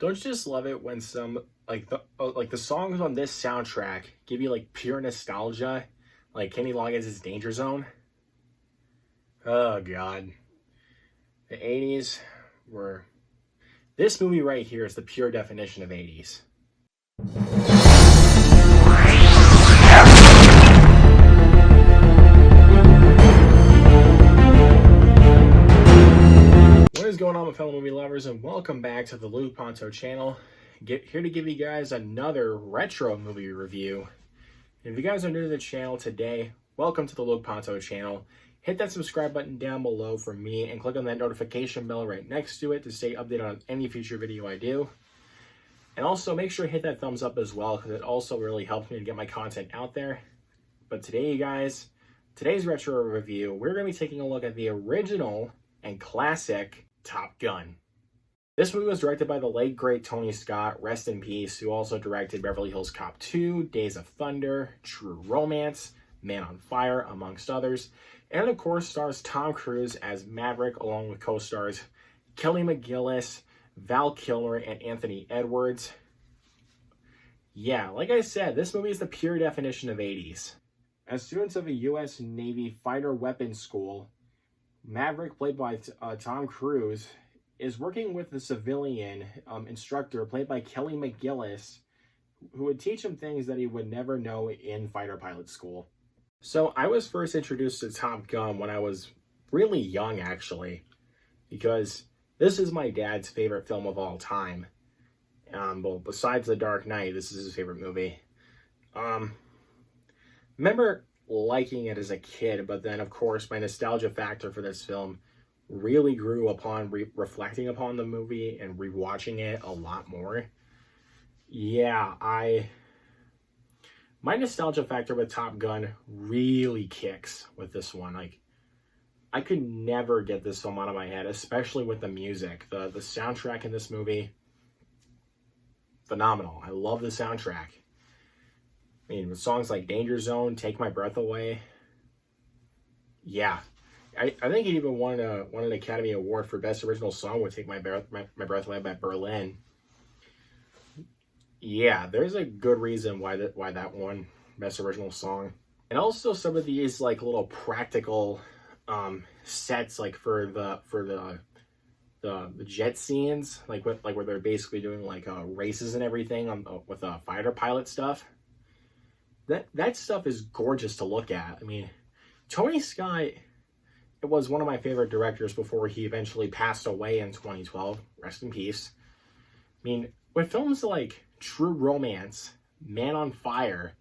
Don't you just love it when some like the songs on this soundtrack give you like pure nostalgia, like Kenny Loggins' Danger Zone? Oh God, the '80s were. This movie right here is the pure definition of '80s. What is going on, my fellow movie lovers, and welcome back to the Luke Ponto channel. Here to give you guys another retro movie review. And if you guys are new to the channel today, welcome to the Luke Ponto channel. Hit that subscribe button down below for me and click on that notification bell right next to it to stay updated on any future video I do. And also make sure to hit that thumbs up as well, because it also really helps me to get my content out there. But today, you guys, today's retro review, we're going to be taking a look at the original and classic Top Gun. This movie was directed by the late great Tony Scott, rest in peace, who also directed Beverly Hills Cop 2, Days of Thunder, True Romance, Man on Fire, amongst others, and of course stars Tom Cruise as Maverick, along with co-stars Kelly McGillis, Val Kilmer, and Anthony Edwards. Yeah, like I said, this movie is the pure definition of '80s. As students of a U.S. Navy fighter weapons school, Maverick, played by Tom Cruise, is working with the civilian instructor, played by Kelly McGillis, who would teach him things that he would never know in fighter pilot school. So I was first introduced to Top Gun when I was really young, actually, because this is my dad's favorite film of all time. Well, besides The Dark Knight, this is his favorite movie. Remember liking it as a kid, but then of course my nostalgia factor for this film really grew upon reflecting upon the movie and rewatching it a lot more. Yeah, my nostalgia factor with Top Gun really kicks with this one. Like, I could never get this film out of my head, especially with the music. The soundtrack in this movie, phenomenal. I love the soundtrack. I mean, with songs like Danger Zone, Take My Breath Away. Yeah. I think he even won an Academy Award for Best Original Song with Take My Breath Away by Berlin. Yeah, there's a good reason why that won Best Original Song. And also some of these like little practical sets, like for the jet scenes, like where they're basically doing like races and everything with fighter pilot stuff. That stuff is gorgeous to look at. I mean, Tony Scott was one of my favorite directors before he eventually passed away in 2012. Rest in peace. I mean, with films like True Romance, Man on Fire,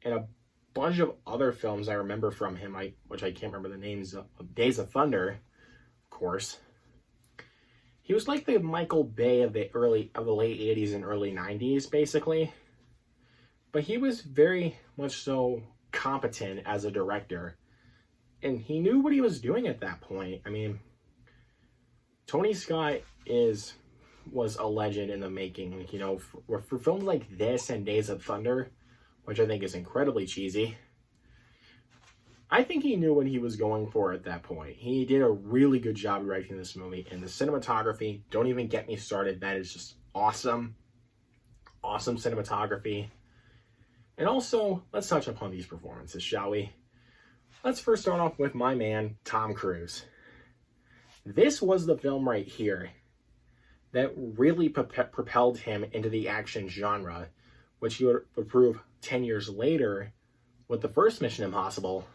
and a bunch of other films I remember from him, which I can't remember the names of, Days of Thunder, of course. He was like the Michael Bay of the late 80s and early 90s, basically. But he was very much so competent as a director. And he knew what he was doing at that point. I mean, Tony Scott was a legend in the making. You know, for films like this and Days of Thunder, which I think is incredibly cheesy, I think he knew what he was going for at that point. He did a really good job directing this movie. And the cinematography, don't even get me started. That is just awesome. Awesome cinematography. And also, let's touch upon these performances, shall we? Let's first start off with my man, Tom Cruise. This was the film right here that really propelled him into the action genre, which he would prove 10 years later with the first Mission Impossible,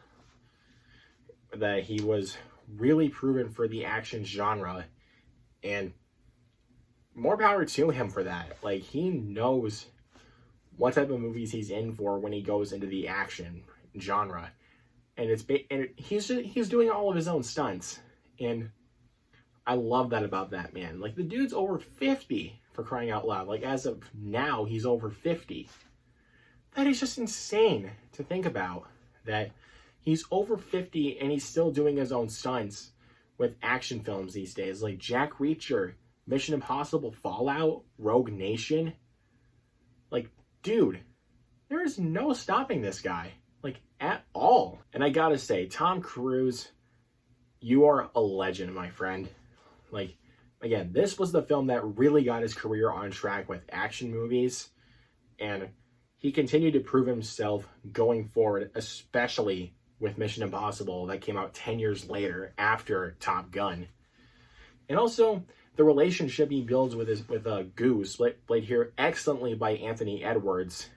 that he was really proven for the action genre. And more power to him for that. Like, he knows what type of movies he's in for when he goes into the action genre. And he's doing all of his own stunts. And I love that about that man. Like, the dude's over 50, for crying out loud. Like, as of now, he's over 50. That is just insane to think about. That he's over 50 and he's still doing his own stunts with action films these days. Like Jack Reacher, Mission Impossible, Fallout, Rogue Nation. Like, dude, there is no stopping this guy. Like, at all. And I gotta say, Tom Cruise, you are a legend, my friend. Like, again, this was the film that really got his career on track with action movies, and he continued to prove himself going forward, especially with Mission Impossible that came out 10 years later after Top Gun. And also, the relationship he builds with Goose, played here excellently by Anthony Edwards.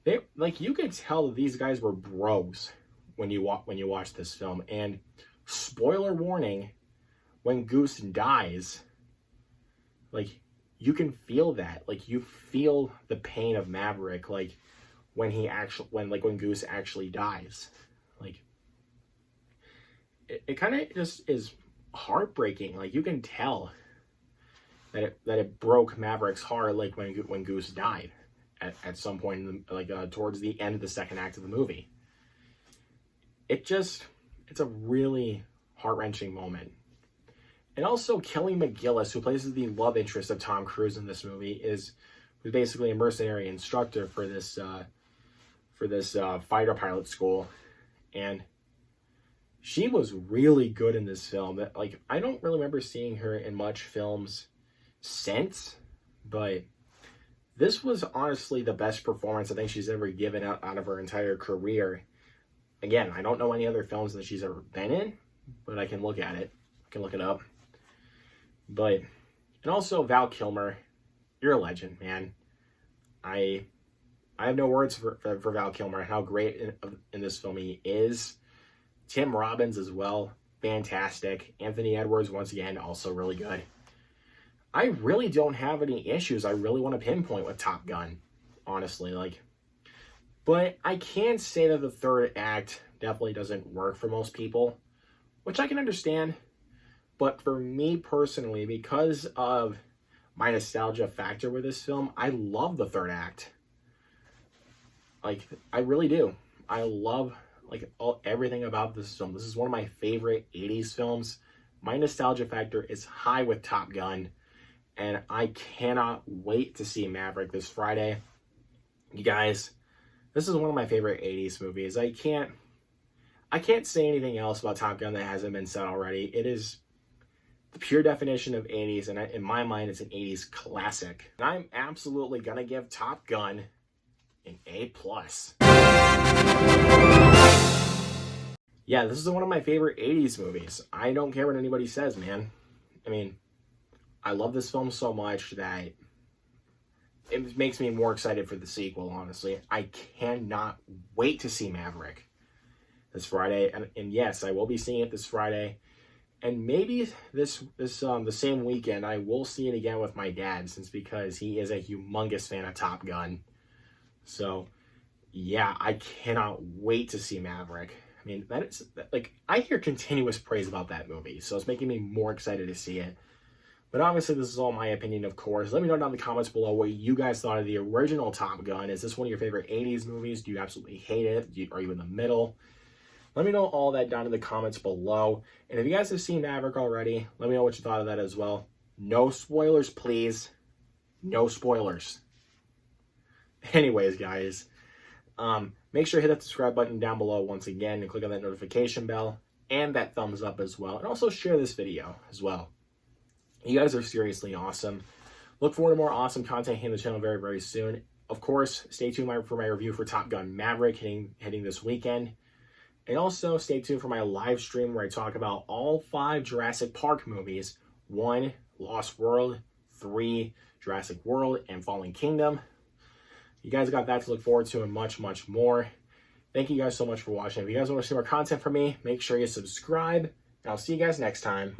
You could tell that these guys were bros when you watch this film. And spoiler warning, when Goose dies, you can feel that. You feel the pain of Maverick, when Goose actually dies. It kind of just is heartbreaking. You can tell that it broke Maverick's heart, when Goose died at some point, towards the end of the second act of the movie. It's a really heart-wrenching moment. And also, Kelly McGillis, who plays the love interest of Tom Cruise in this movie, who's basically a mercenary instructor for this fighter pilot school, and she was really good in this film. I don't really remember seeing her in much films since, but this was honestly the best performance I think she's ever given out of her entire career. Again, I don't know any other films that she's ever been in, but I can look at it. I can look it up. And also Val Kilmer, you're a legend, man. I have no words for Val Kilmer, how great in this film he is. Tim Robbins as well, fantastic. Anthony Edwards, once again, also really good. I really don't have any issues I really want to pinpoint with Top Gun, honestly. But I can say that the third act definitely doesn't work for most people, which I can understand. But for me personally, because of my nostalgia factor with this film, I love the third act. I really do. I love everything about this film. This is one of my favorite 80s films. My nostalgia factor is high with Top Gun, and I cannot wait to see Maverick this Friday. You guys, this is one of my favorite 80s movies. I can't say anything else about Top Gun that hasn't been said already. It is the pure definition of 80s, and in my mind, it's an 80s classic. And I'm absolutely gonna give Top Gun an A+. Yeah, this is one of my favorite 80s movies. I don't care what anybody says, man. I mean, I love this film so much that it makes me more excited for the sequel, honestly. I cannot wait to see Maverick this Friday. And yes, I will be seeing it this Friday. And maybe the same weekend, I will see it again with my dad, because he is a humongous fan of Top Gun. So, yeah, I cannot wait to see Maverick. I mean, I hear continuous praise about that movie, so it's making me more excited to see it. But obviously, this is all my opinion, of course. Let me know down in the comments below what you guys thought of the original Top Gun. Is this one of your favorite 80s movies? Do you absolutely hate it? Are you in the middle? Let me know all that down in the comments below. And if you guys have seen Maverick already, let me know what you thought of that as well. No spoilers, please. No spoilers. Anyways, guys, make sure to hit that subscribe button down below once again and click on that notification bell and that thumbs up as well. And also share this video as well. You guys are seriously awesome. Look forward to more awesome content here on the channel very, very soon. Of course, stay tuned for my review for Top Gun Maverick hitting this weekend. And also stay tuned for my live stream where I talk about all 5 Jurassic Park movies. 1, Lost World. 3, Jurassic World and Fallen Kingdom. You guys got that to look forward to and much, much more. Thank you guys so much for watching. If you guys want to see more content from me, make sure you subscribe. And I'll see you guys next time.